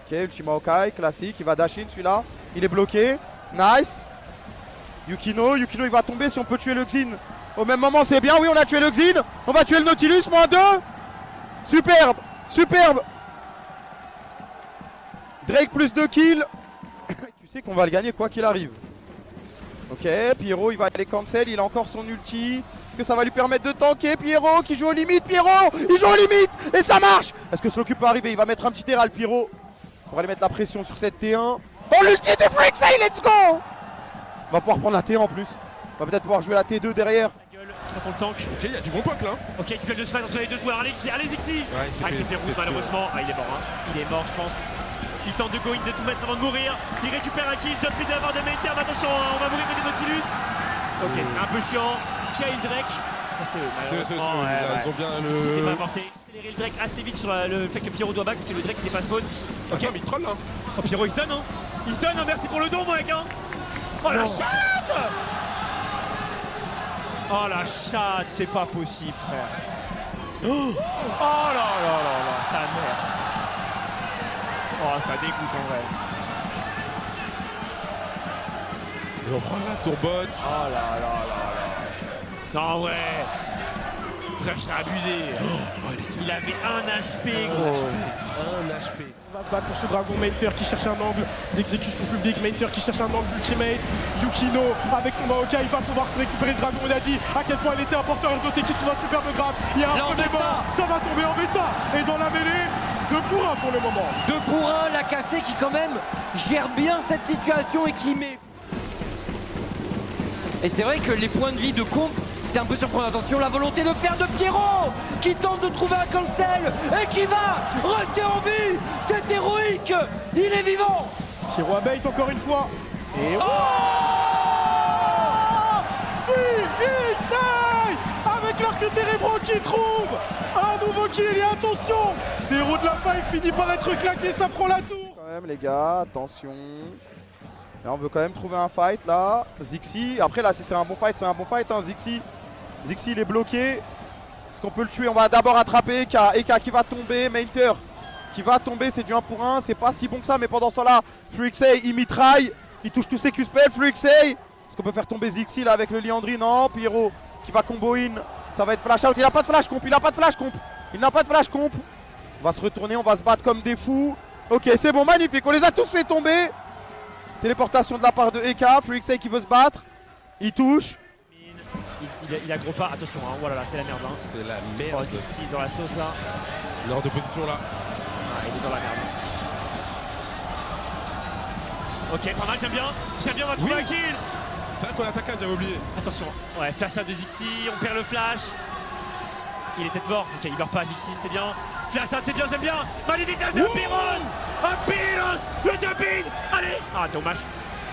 Ok, Ultima Okai, classique, il va dash in celui-là. Il est bloqué. Nice. Yukino il va tomber si on peut tuer le Xin. Au même moment, c'est bien, oui, on a tué le Xin. On va tuer le Nautilus, -2. Superbe, superbe. Drake plus 2 kills. Tu sais qu'on va le gagner quoi qu'il arrive. Ok, Pierrot, il va aller cancel, il a encore son ulti. Est-ce que ça va lui permettre de tanker? Pierrot qui joue aux limites, Pierrot, il joue aux limites et ça marche. Est-ce que Slowcube peut arriver? Il va mettre un petit terral, Pierrot, pour aller mettre la pression sur cette T1. Oh, l'ulti de Freaksay, let's go. On va pouvoir prendre la T1 en plus. On va peut-être pouvoir jouer la T2 derrière. Quand on le tank. Ok, il y a du bon poke là. Ok, duel de smash entre les deux joueurs. Allez, Zixi. Ouais, il s'est fait route malheureusement. Ah, il est mort, hein. Il est mort, je pense. Il tente de go in, de tout mettre avant de mourir. Il récupère un kill, jump in d'abord de Mainterm. Attention, hein, on va mourir mais des Nautilus. Ok, c'est un peu chiant. Qui a eu le Drake? C'est eux, malheureusement. Ils ont bien Zixi le. n'est pas porté. Accélérer le Drake assez vite sur le fait que Pierrot doit back parce que le Drake n'était pas spawn. Ok, mais il troll là. Oh, Pierrot il se donne, hein. Il se donne, hein. Merci pour le don, mec, hein. Oh la chatte. Oh la chatte, c'est pas possible, frère. Oh là là là là, sa mère. Oh, ça dégoûte en vrai. Il va prendre la tourbot. Oh là là là là. Non, ouais. Frère, je t'ai abusé. Il avait un HP, gros. Un HP. On va se battre pour ce dragon. Mainter qui cherche un angle d'exécution publique. Mainter qui cherche un angle ultimate. Yukino avec son Maokai, il va pouvoir se récupérer le dragon. On a dit à quel point il était important. Erdoté qui trouve un superbe grab. Il y a un premier mort. Ça va tomber en bêta. Et dans la mêlée, 2 pour 1 pour le moment. 2 pour 1, la cassée qui quand même gère bien cette situation et qui met. Et c'est vrai que les points de vie de Comp, c'est un peu surprenant. Attention, la volonté de faire de Pierrot qui tente de trouver un cancel et qui va rester en vie. C'est héroïque, il est vivant. Pierrot à bait encore une fois. Et avec l'arc de Térébrant qui trouve un nouveau kill et attention, le héros de la faille finit par être claqué, ça prend la tour. Quand même les gars, attention. Là on veut quand même trouver un fight là. Zixi, après là si c'est un bon fight, c'est un bon fight hein, Zixi. Zixi il est bloqué. Est-ce qu'on peut le tuer? On va d'abord attraper Eka. Eka qui va tomber, Mainter qui va tomber, c'est du 1 pour 1. C'est pas si bon que ça, mais pendant ce temps-là, Freaksay il mitraille. Il touche tous ses Q-spells, Freaksay. Est-ce qu'on peut faire tomber Zixi là avec le Liandry? Non, Pierrot qui va combo in. Ça va être flash out. Il a pas de flash comp, il a pas de flash comp. Il n'a pas de flash comp. On va se retourner, on va se battre comme des fous. Ok, c'est bon, magnifique. On les a tous fait tomber. Téléportation de la part de Eka. Freaksay qui veut se battre. Il touche. Il a gros pas. Attention, hein. Voilà, c'est la merde. Hein. C'est la Oh, merde. Zixi dans la sauce là. L'heure de position là. Ah, il est dans la merde. Ok, pas mal, j'aime bien. J'aime bien, on va trouver un kill. C'est vrai qu'on attaque un, j'avais oublié. Attention, ouais, flash out de Zixi, on perd le flash. Il est peut-être mort. Ok, il meurt pas, Zixi, c'est bien. Flash out, c'est bien, j'aime bien. Magnifique flash de Pyros. Un Pyros. Le jumping. Allez. Ah, dommage.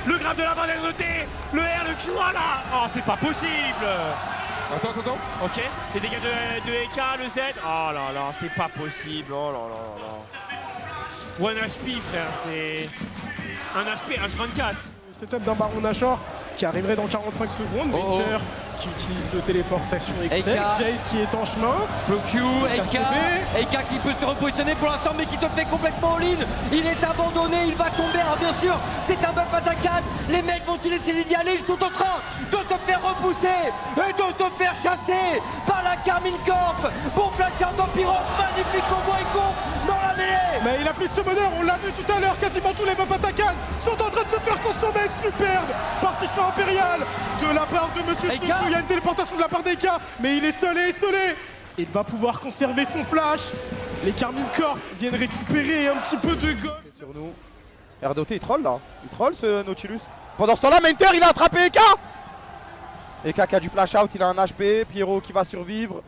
Le grab de la balle est noté. Le R, le Q, là. Oh, c'est pas possible. Attends. Ok, les dégâts de Eka, le Z. Oh là là, c'est pas possible. Oh là là là là. One HP, frère, c'est un HP H24. Setup d'un baron Nashor qui arriverait dans 45 secondes. Mainter qui utilise le téléportation externe. Jace qui est en chemin. Q, Eka qui peut se repositionner pour l'instant mais qui se fait complètement all-in. Il est abandonné, il va tomber. Alors bien sûr, c'est un buff attaque. Les mecs vont-ils essayer d'y aller? Ils sont en train de se faire repousser et de se faire chasser par la Karmine Corp. Bon flash out d'Empyros, magnifique combo et Comp dans la mêlée. Mais il a plus de summoner, on l'a vu tout à l'heure, quasiment tous les buffs attaquants sont en train de se faire consommer, superbe partition impériale de la part de Monsieur Eka. Il y a une téléportation de la part d'Eka, mais il est seul et isolé. Il va pouvoir conserver son flash. Les Karmine Corp viennent récupérer un petit peu de gold. Sur nous. Erdoté il troll là. Il troll ce Nautilus. Pendant ce temps-là, Mainter il a attrapé Eka. Eka qui a du flash out, il a un HP. Pierrot qui va survivre.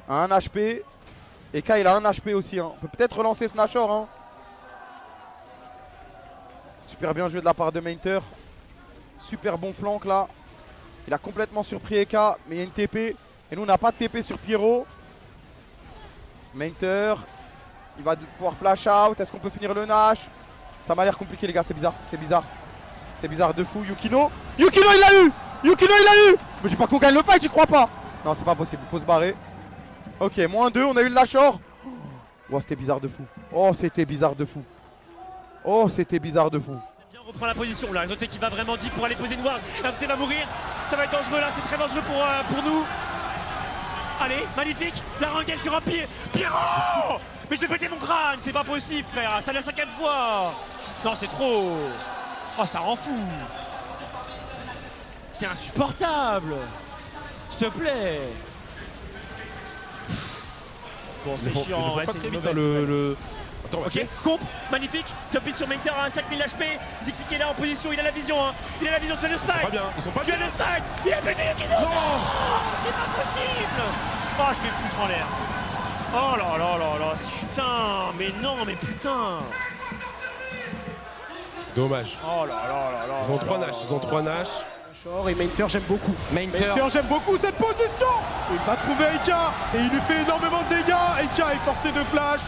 Un HP. Eka il a un HP aussi. Hein. On peut peut-être relancer ce Nashor. Hein. Super bien joué de la part de Mainter. Super bon flank là. Il a complètement surpris Eka, mais il y a une TP. Et nous on n'a pas de TP sur Pierrot. Mainter. Il va pouvoir flash out. Est-ce qu'on peut finir le Nash? Ça m'a l'air compliqué les gars, c'est bizarre. C'est bizarre. C'est bizarre de fou. Yukino il l'a eu. Yukino il l'a eu. Mais je dis pas qu'on gagne le fight, j'y crois pas. Non c'est pas possible, il faut se barrer. Ok, -2, on a eu le Nashor. Oh c'était bizarre de fou. Oh c'était bizarre de fou. Oh, c'était bizarre de fou. Bien reprend la position là, Exoté qui va vraiment deep pour aller poser Noir. Exoté va mourir, ça va être dangereux là, c'est très dangereux pour nous. Allez, magnifique, la rengaine sur un pied. Pierrot! Mais je vais péter mon crâne, c'est pas possible frère, c'est la 5e fois. Non, c'est trop. Oh, ça rend fou. C'est insupportable. S'il te plaît. Bon, c'est chiant, ouais, pas c'est très une vite mauvaise dans nouvelle. le... Attends, Ok, comp, magnifique, jump sur Mainter à 5000 HP, Zixi qui est là en position, il a la vision, hein. Il a la vision sur le Ils sont pas spike. bien, ils sont pas Tu bien. as le spike, il a pété Yukino. Non. C'est pas possible. Oh, je vais me foutre en l'air. Oh là là là là, putain, mais non, mais putain. Dommage. Oh là là là là. Ils ont 3 Nash, ils ont 3 Nash. Et Mainter, j'aime beaucoup. Mainter. J'aime beaucoup cette position. Il va trouver Eika et il lui fait énormément de dégâts. Eika est forcé de flash.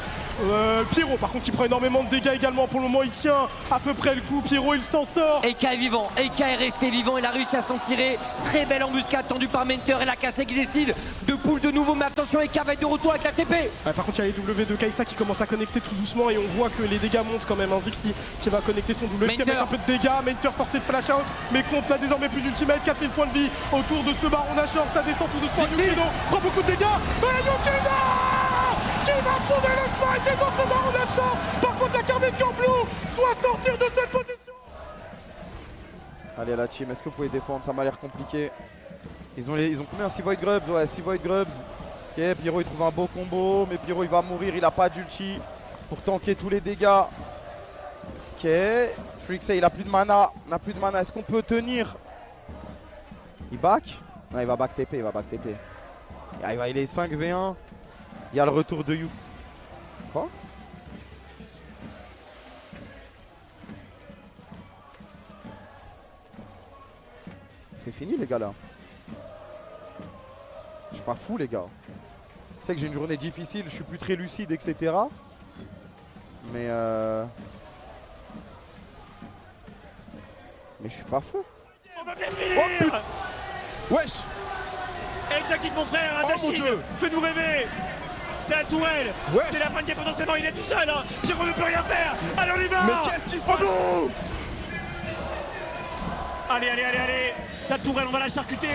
Pierrot par contre il prend énormément de dégâts également, pour le moment il tient à peu près le coup. Pierrot il s'en sort. Eika est vivant, Eika est resté vivant, il a réussi à s'en tirer. Très belle embuscade tendue par Mainter et la Cassé qui décide de pull de nouveau. Mais attention, Eika va être de retour avec la TP. Ouais, par contre il y a les W de Kai'Sa qui commencent à connecter tout doucement et on voit que les dégâts montent quand même. Zixi qui va connecter son W Mainter. avec un peu de dégâts. Mainter forcé de flash out, mais Comp n'a désormais plus d'ultimate. 4000 points de vie autour de ce baron Nashor. Ça descend tout doucement. Yukino prend beaucoup de dégâts. Et Yukino qui va trouver le spike et donc le baron Nashor. Par contre la Carmine Corblou doit sortir de cette position. Allez la team, est-ce que vous pouvez défendre? Ça m'a l'air compliqué. Ils ont combien? 6 Void Grubs? Ouais, 6 Void Grubs. Ok, Pyro il trouve un beau combo, mais Pyro il va mourir, il a pas d'ulti pour tanker tous les dégâts. Ok, Freaksay il a plus de mana, est-ce qu'on peut tenir? Il back? Non, il va back TP, Ah, il est 5v1. Il y a le retour de You. Quoi? C'est fini les gars là. Je suis pas fou les gars. Je sais que j'ai une journée difficile, je suis plus très lucide, etc. Mais je suis pas fou. On va bien finir. Wesh. Exact mon frère, un Oh, mon Dachine. Dieu. Fais-nous rêver. C'est un tourelle. Ouais. C'est la fin de game potentiellement, il est tout seul. Hein. Pierrot ne peut rien faire. Allez, on y va. Mais qu'est-ce qui se passe? bout. Allez. La tourelle, on va la charcuter.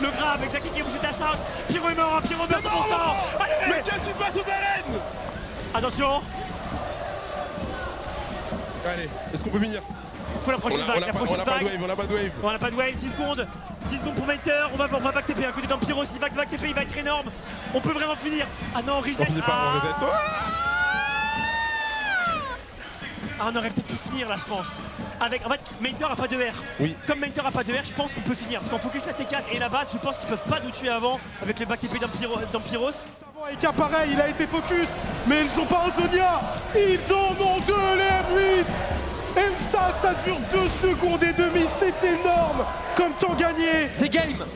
Le grab, exact qui est bouché ta charque. Pierrot est mort, Pierrot meurt 100%. Allez. Mais qu'est-ce qui se passe aux arènes? Attention. Allez, est-ce qu'on peut venir? Faut la prochaine vague, la prochaine on a pas de vague. wave, on a pas de wave. On n'a pas de wave, 10 secondes. 10 secondes pour Mainter, on va back TP à côté d'un Pyro, si back TP il va être énorme. On peut vraiment finir. Ah non, reset. On finit par un reset. Ah, on aurait peut-être pu finir là, je pense. En fait, Mainter a pas de R. Oui. Comme Mainter a pas de R, je pense qu'on peut finir. Parce qu'on focus la T4 et la base, je pense qu'ils peuvent pas nous tuer avant avec le back TP d'un Pyros. Eika pareil, il a été focus, mais ils ne sont pas en Zonia. Ils en ont 2 les 8. Et ça dure 2 secondes et demie, c'est énorme comme temps gagné. C'est game.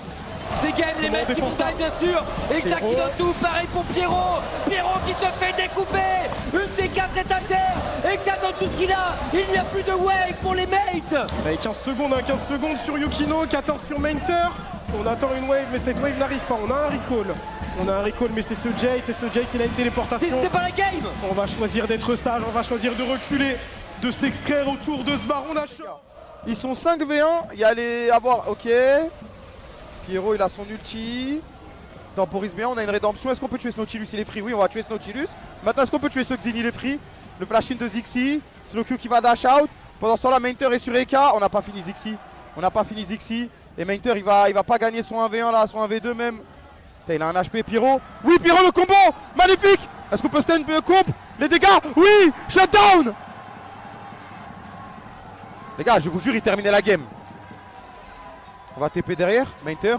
C'est game, les mecs qui montaient bien sûr. Exact qui donne tout, pareil pour Pierrot. Pierrot qui se fait découper. Une T4 est à terre. Exact dans tout ce qu'il a. Il n'y a plus de wave pour les mates. Avec 15 secondes sur Yukino, 14 sur Mainter. On attend une wave, mais cette wave n'arrive pas. On a un recall, mais c'est ce Jace, il a une téléportation. C'est pas la game. On va choisir d'être sage, on va choisir de reculer, de s'extraire autour de ce baron Nashor. Ils sont 5v1, il y a les avoir. Ok. Pierrot il a son ulti. Temporise bien, on a une rédemption. Est-ce qu'on peut tuer ce Nautilus? Il est free. Oui, on va tuer ce Nautilus. Maintenant, est-ce qu'on peut tuer ce Xin? Il est free. Le flash in de Zixi. Slow Q qui va dash out. Pendant ce temps-là, Mainter est sur Eka. On n'a pas fini Zixi. Et Mainter il va pas gagner son 1v1 là, son 1v2 même. Putain, il a un HP Pyro. Oui, Pyro le combo. Magnifique. Est-ce qu'on peut stun comp? Les dégâts? Oui. Shutdown. Les gars, je vous jure, il terminait la game. On va TP derrière, Mainter.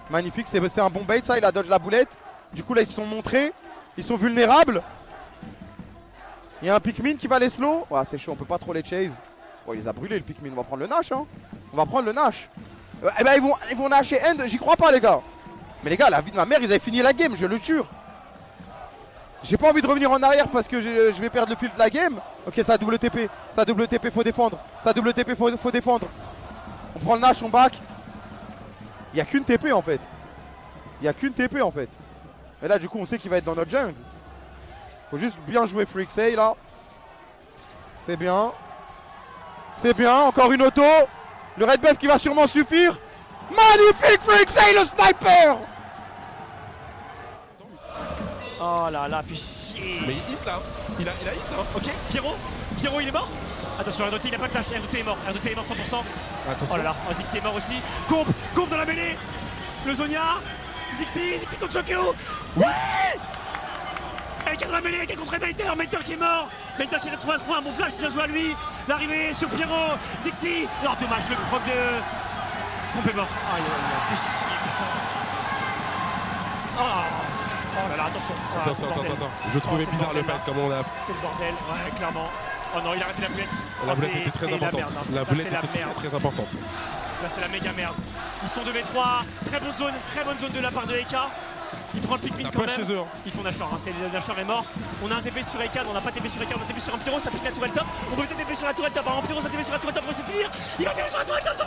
Magnifique, c'est un bon bait ça, il a dodge la boulette. Du coup là ils se sont montrés, ils sont vulnérables. Il y a un Pikmin qui va les slow. Ouais, c'est chaud, on peut pas trop les chase. Oh, il les a brûlés le Pikmin, on va prendre le Nash hein. On va prendre le Nash. Eh ben ils vont Nash et End, j'y crois pas les gars. Mais les gars, la vie de ma mère, ils avaient fini la game, je le jure. J'ai pas envie de revenir en arrière parce que je vais perdre le fil de la game. Ok, ça double TP, faut défendre. Faut défendre. On prend le Nash, on back. Il n'y a qu'une TP en fait. Et là du coup on sait qu'il va être dans notre jungle. Faut juste bien jouer Freaksay là. C'est bien. C'est bien, encore une auto. Le red buff qui va sûrement suffire. Magnifique Freaksay, le sniper. Oh là là, fait chier. Mais il hit là. Il a hit là. Ok, Pierrot il est mort. Attention, R2T il a pas de flash, R2T est mort 100%. Attention. Oh là là, Zixi est mort aussi. Comp dans la mêlée. Le Zonia. Zixi contre Tokyo. Ouais. Avec dans la mêlée, avec contre Mater qui est mort. Mater qui a trouvé un bon flash, bien joué à lui. L'arrivée sur Pierrot. Zixi. Non, dommage, le proc de... Comp est mort. Aïe, fait chier, putain. Oh là là, attention. Attends. Je trouvais c'est bizarre le bordel, fight, comme on a. C'est le bordel, ouais, clairement. Oh non, il a arrêté la boulette. La boulette était très importante. La boulette était très importante. Là, c'est la méga merde. Ils sont 2v3. Très bonne zone de la part de Eka. Il prend le pick Ça quand passe même. chez eux. Ils font Nashor, hein. Nashor est mort. On a un TP sur Eka, on n'a pas TP sur Eka, on a TP sur un Pyro, ça pique la tourelle top. On peut peut-être TP sur la tourelle top. Alors, Pyro, ça TP sur la tourelle top pour essayer de finir. Il va TP sur la tourelle top, 100%.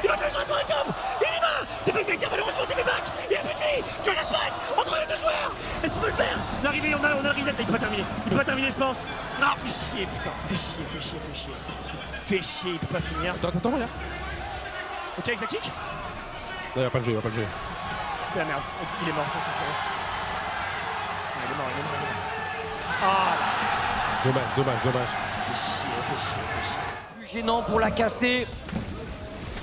Il va TP sur la tourelle top. Il y va. TP Mater, malheureusement, TP back. Il est petit. Tu as la spike entre les deux joueurs. Est-ce qu'il peut le faire? L'arrivée, on a le reset. Il peut pas terminer. Il peut pas terminer, je pense. Non, fais chier, putain. Fais chier, il peut pas finir. Attends, regarde. Ok, Exakick. Non, il va pas le jouer, C'est la merde. Il est mort, je pense. Il est mort. Ah là. Dommage. Fais chier. Plus gênant pour la casser.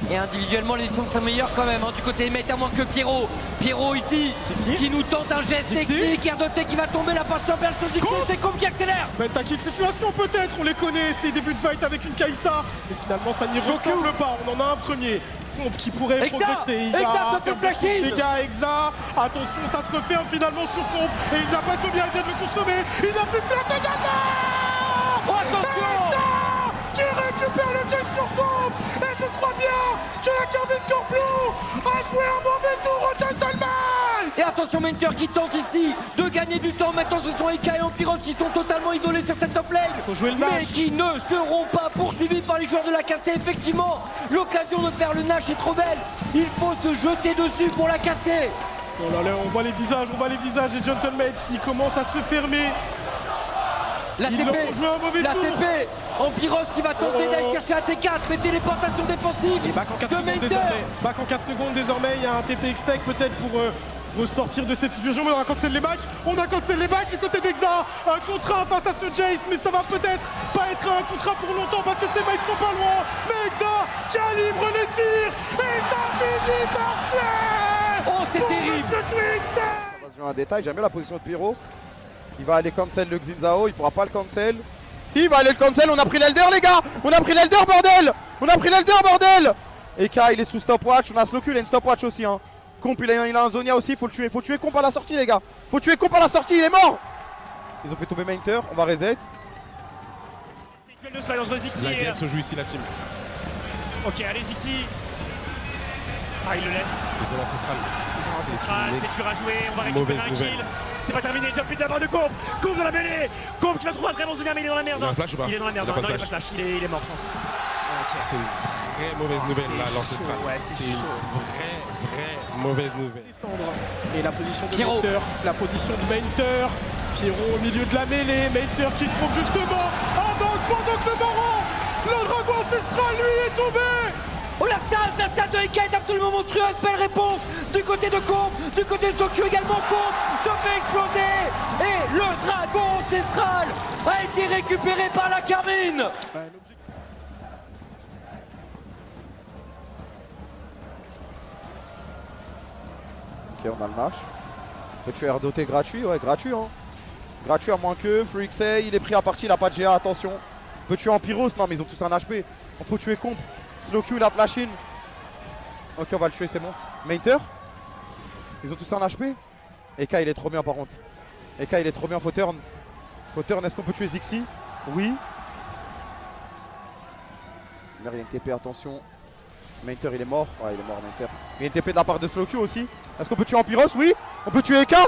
Et individuellement, les décisions sont meilleures quand même. Du côté des mecs, à moins que Pierrot. Pierrot ici, qui nous tente un geste technique. R2T qui va tomber, la passe sur Berlson. C'est comme qui accélère. Taquille situation peut-être, on les connaît, c'est des débuts de fight avec une Kaïsa. Et finalement, ça n'y ressemble pas. On en a un premier. Comp qui pourrait progresser. Il va faire beaucoup de dégâts. Exa. Attention, ça se referme finalement sur Comp. Et il n'a pas de bien, il vient de le consommer. Il n'a plus de flash également. Oh, attention. Qui récupère le kill sur Comp. Et je crois bien que la Kermit Corblou a joué un mauvais tour au gentleman. Et attention, Mater qui tente ici de gagner du temps. Maintenant, ce sont Eka et Ampyros qui sont totalement isolés sur cette top lane. Faut jouer le mais Nash. qui ne seront pas poursuivis par les joueurs de la casser. Effectivement, l'occasion de faire le Nash est trop belle. Il faut se jeter dessus pour la casser. Oh là là, on voit les visages des gentlemen qui commencent à se fermer. La Ils TP, leur ont joué un mauvais la tour. TP, Ampyros qui va tenter d'aller chercher la T4, mais téléportation défensive Et back en 4 de secondes Mater. désormais. Back en 4 secondes désormais, il y a un TP expect peut-être pour ressortir de cette situation. Mais on a cancel les backs, du côté d'Exa. Un contre 1 face à ce Jace, mais ça va peut-être pas être un contre 1 pour longtemps parce que ces mecs sont pas loin. Mais Exa calibre les tirs et ça finit par tuer. Oh, c'est terrible. Ça va se jouer un détail, j'aime bien la position de Pyro. Il va aller cancel le Xinzao, il pourra pas le cancel. Si, il va aller le cancel, on a pris l'Elder les gars. On a pris l'Elder bordel. Eka il est sous stopwatch, on a Slowku, il a une stopwatch aussi hein. Comp il a un Zonia aussi, faut le tuer Comp à la sortie les gars. Il est mort. Ils ont fait tomber Mater, on va reset. C'est duel de slide entre Zixi La et... game se joue ici, la team. Ok, allez Zixi. Ah, il le laisse. Ils ont l'ancestral. Ancestral, c'est dur à jouer, on va récupérer un kill. C'est pas terminé, jump in d'abord de Comp dans la mêlée. Comp qui va trouver un très bon Zonia, mais il est dans la merde. Il a un flash ou pas? Il est dans la merde, Il a pas de non, il a pas de flash, il est mort je pense. C'est une vraie mauvaise nouvelle là, l'ancestral. Ouais, c'est une vraie mauvaise nouvelle. Et la position de Pierrot. Mater, la position de Mater. Pierrot au milieu de la mêlée, Mater qui trouve justement un dunk pendant que le baron, le dragon ancestral lui est tombé. Oh, la stade de Eka est absolument monstrueuse. Belle réponse du côté de Comp, du côté de Tokyo également. Comp se fait exploser et le dragon ancestral a été récupéré par la Carmine. Ok, on a le match. On peut tuer R2T gratuit, ouais, gratuit hein. Gratuit à moins que Freaksay, il est pris à partie, il a pas de GA, attention. On peut tuer Ampyros, non mais ils ont tous un HP. Il faut tuer Comp. Slowku, il a flash in. Ok, on va le tuer, c'est bon. Mater. Ils ont tous un HP. Eka, il est trop bien par contre. Eka, il est trop bien, faut turn. Est-ce qu'on peut tuer Zixi? Oui. Il y a une TP, attention. Mater, il est mort. Ouais, il est mort, Mater. Il y a une TP de la part de Slowku aussi. Est-ce qu'on peut tuer Ampyros? Oui. On peut tuer Eka?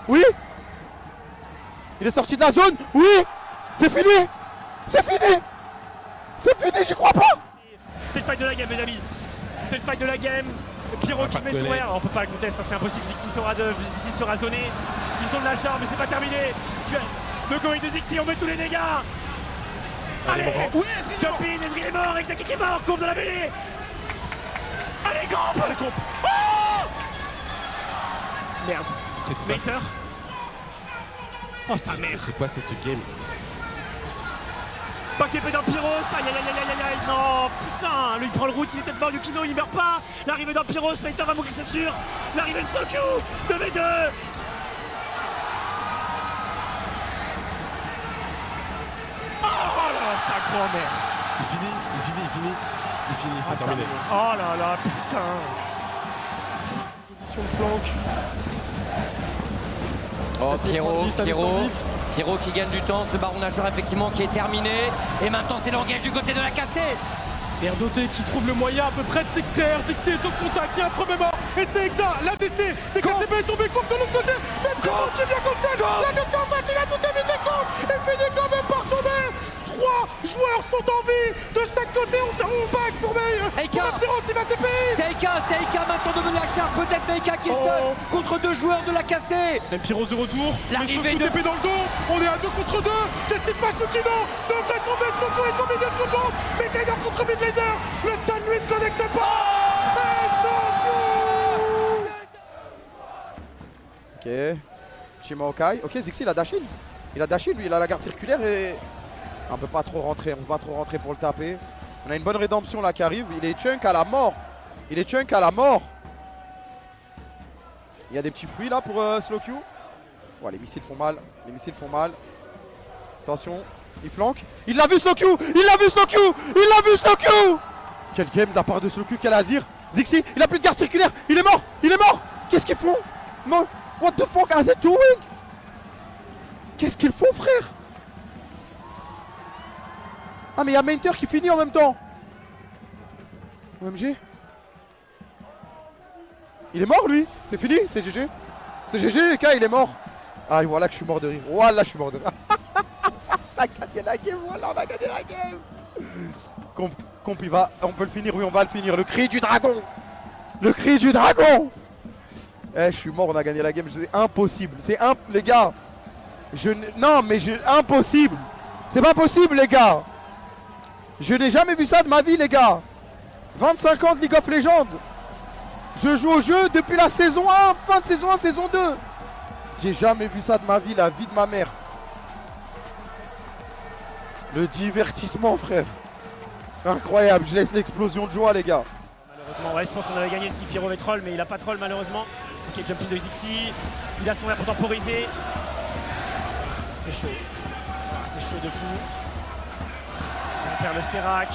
Oui. Il est sorti de la zone? Oui. C'est fini. J'y crois pas. C'est le fight de la game, les amis. C'est le fight de la game. Pyro qui met son R. On peut pas le contester, c'est impossible. Zixi sera zoné. Ils ont de la charge, mais c'est pas terminé. Le going de Zixi, on met tous les dégâts. Allez, Oui, Ezreal est mort. Jumpin, Ezreal est mort, Exaki qui est mort, courbe de la mêlée. Allez, Gomp. Allez, comp. Merde. Qu'est-ce qui se passe? Mater. Oh sa mère. C'est quoi cette game? Back épée dans Pyros, aïe aïe aïe aïe aïe aïe, non putain, lui il prend le route, il est peut-être mort, Yukino il meurt pas. L'arrivée dans Pyros, Mater va mourir c'est sûr. L'arrivée de Snowcue, 2v2. Oh là, sa grand-mère. Il finit, c'est terminé. Oh là là, putain. Position de flanc. Oh, Pierrot Ça descend vite. Pierrot qui gagne du temps, ce baron nageur effectivement qui est terminé. Et maintenant c'est l'engage du côté de la cassée. Erdoté qui trouve le moyen à peu près de s'extraire. Zixi est au contact, il y a un premier mort. Et c'est Exa, l'ADC. DKTB est tombé, Comp de l'autre côté. Même Comp qui vient comme ça. La de Comp, il a tout évité Comp. Et finit quand même par tomber. 3 joueurs sont en vie. De chaque côté, on back pour Eika. Pyros, il va TP. Seika maintenant devenu la carte, peut-être Meika qui stun contre 2 joueurs de la cassée. Même Pyros de retour. L'arrivée de- TP dans le dos. On est à 2 contre 2. Qu'est-ce qui se passe, Yukino devrait tomber, Snowcue est au milieu de tout le monde. Mais Kainer contre Midlaner. Le stun lui ne connecte pas. Et Snowcue. Ok. Chimaokai. Ok, Zixi il a dash in. Il a dash in, lui il a la garde circulaire et. On peut pas trop rentrer, on va trop rentrer pour le taper. On a une bonne rédemption là qui arrive. Il est chunk à la mort. Il est chunk à la mort. Il y a des petits fruits là pour Slowcue. Ouais, les missiles font mal. Les missiles font mal. Attention, il flanque. Il l'a vu Slowcue. Il l'a vu Slowcue. Il l'a vu Slowcue. Quel game de la part de Slowcue, quel Azir. Zixi, il a plus de garde circulaire. Il est mort. Il est mort. Qu'est-ce qu'ils font? Non. What the fuck are they doing? Qu'est-ce qu'ils font, frère? Ah mais il y a Mater qui finit en même temps. OMG. Il est mort lui. C'est fini, c'est GG. C'est GG, K il est mort. Ah voilà que je suis mort de rire. Voilà je suis mort de rire. On a gagné la game, voilà on a gagné la game. Comp il va, on peut le finir, oui on va le finir. Le cri du dragon. Le cri du dragon. Eh je suis mort, on a gagné la game, c'est impossible. C'est les gars. Non mais impossible. C'est pas possible les gars. Je n'ai jamais vu ça de ma vie les gars. 25 ans de League of Legends. Je joue au jeu depuis la saison 1, fin de saison 1, saison 2. J'ai jamais vu ça de ma vie, la vie de ma mère. Le divertissement frère. Incroyable, je laisse l'explosion de joie les gars. Malheureusement, ouais, je pense qu'on avait gagné si Pyro avait troll, mais il a pas troll malheureusement. Ok, jumping de Zixi. Il a son air pour temporiser. C'est chaud. C'est chaud de fou. On perd le Sterak.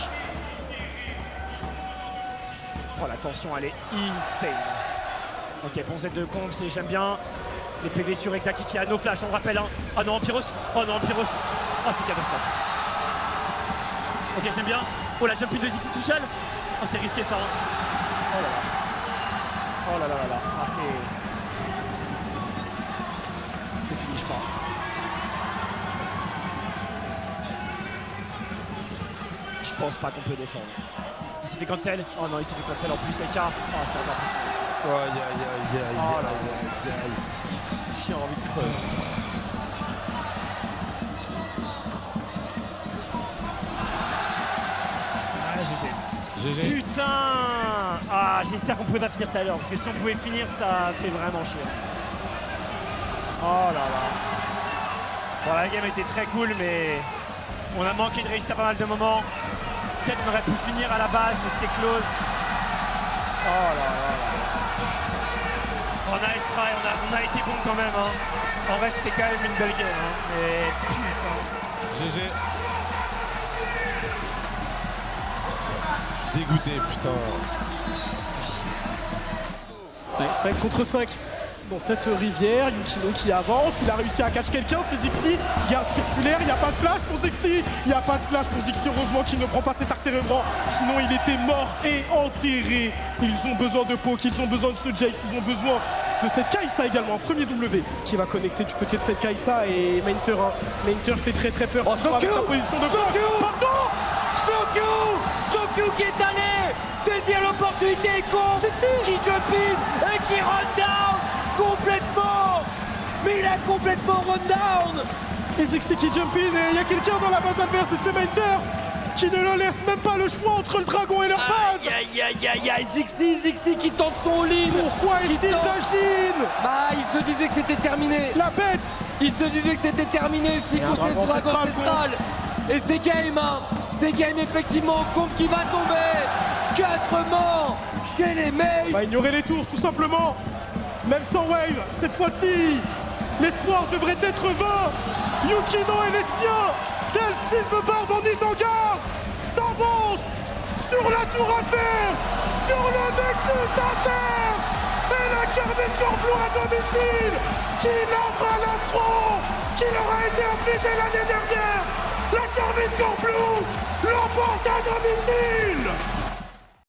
Oh la tension elle est insane. Ok bon Z de comp, j'aime bien. Les PV sur Exaki qui a no flash, on rappelle hein. Oh non Pyros. Oh non Pyros. Oh c'est catastrophe. Ok j'aime bien. Oh la jumping de Zixi tout seul. Oh c'est risqué ça hein. Oh là là. Oh là là là là. Ah c'est fini je crois. Je pense pas qu'on peut défendre. Il s'est fait cancel. Oh non, il s'est fait cancel en plus. EK. Oh, c'est encore plus. Aïe aïe aïe aïe Oh là aïe aïe aïe. J'ai envie de crever. Ah, GG. GG. Putain. Ah, j'espère qu'on pouvait pas finir tout à l'heure. Parce que si on pouvait finir, ça fait vraiment chier. Oh là là. Bon, la game était très cool, mais on a manqué de réussite à pas mal de moments. Peut-être qu'on aurait pu finir à la base, mais c'était close. Oh là là là. On a extrait, on a été bon quand même. Hein. En vrai, c'était quand même une belle game. Hein. Mais putain. GG. Je suis dégoûté, putain. Ouais, 5 contre 5 dans cette rivière. Yukino qui avance, il a réussi à catch quelqu'un, c'est Zixi. Garde circulaire, il n'y a pas de flash pour Zixi. Il n'y a pas de flash pour Zixi, heureusement qu'il ne prend pas cet artérébrant. Sinon il était mort et enterré. Ils ont besoin de poke, ils ont besoin de ce Jace, ils ont besoin de cette Kai'Sa également. Un premier W qui va connecter du côté de cette Kai'Sa et Mater. Hein. Mater fait très peur. Oh, avec sa position de bloc. Pardon Snowcue qui est allé saisir l'opportunité con, qui jump in et qui run down complètement. Mais il a complètement run down Et Zixi qui jump in et il y a quelqu'un dans la base adverse, c'est Meinter qui ne leur laisse même pas le choix entre le dragon et leur base. Aïe aïe aïe aïe, Zixi qui tente son all-in. Pourquoi est-il d'Agine? Bah il se disait que c'était terminé. La bête. Il se disait que c'était terminé, c'est un dragon dragon ancestral. Et c'est game, hein. C'est game effectivement, Combe qui va tomber. 4 morts chez les Mei. On va ignorer les tours tout simplement. Même sans wave, cette fois-ci, l'espoir devrait être vain. Yukino et les siens, tel Silvebarb en Isengard, s'avancent sur la tour à terre, sur le Nexus à terre. Et la Carmine Corblou à domicile, qui lava l'affront, qui leur a été infligé l'année dernière. La Carmine Corblou l'emporte à domicile.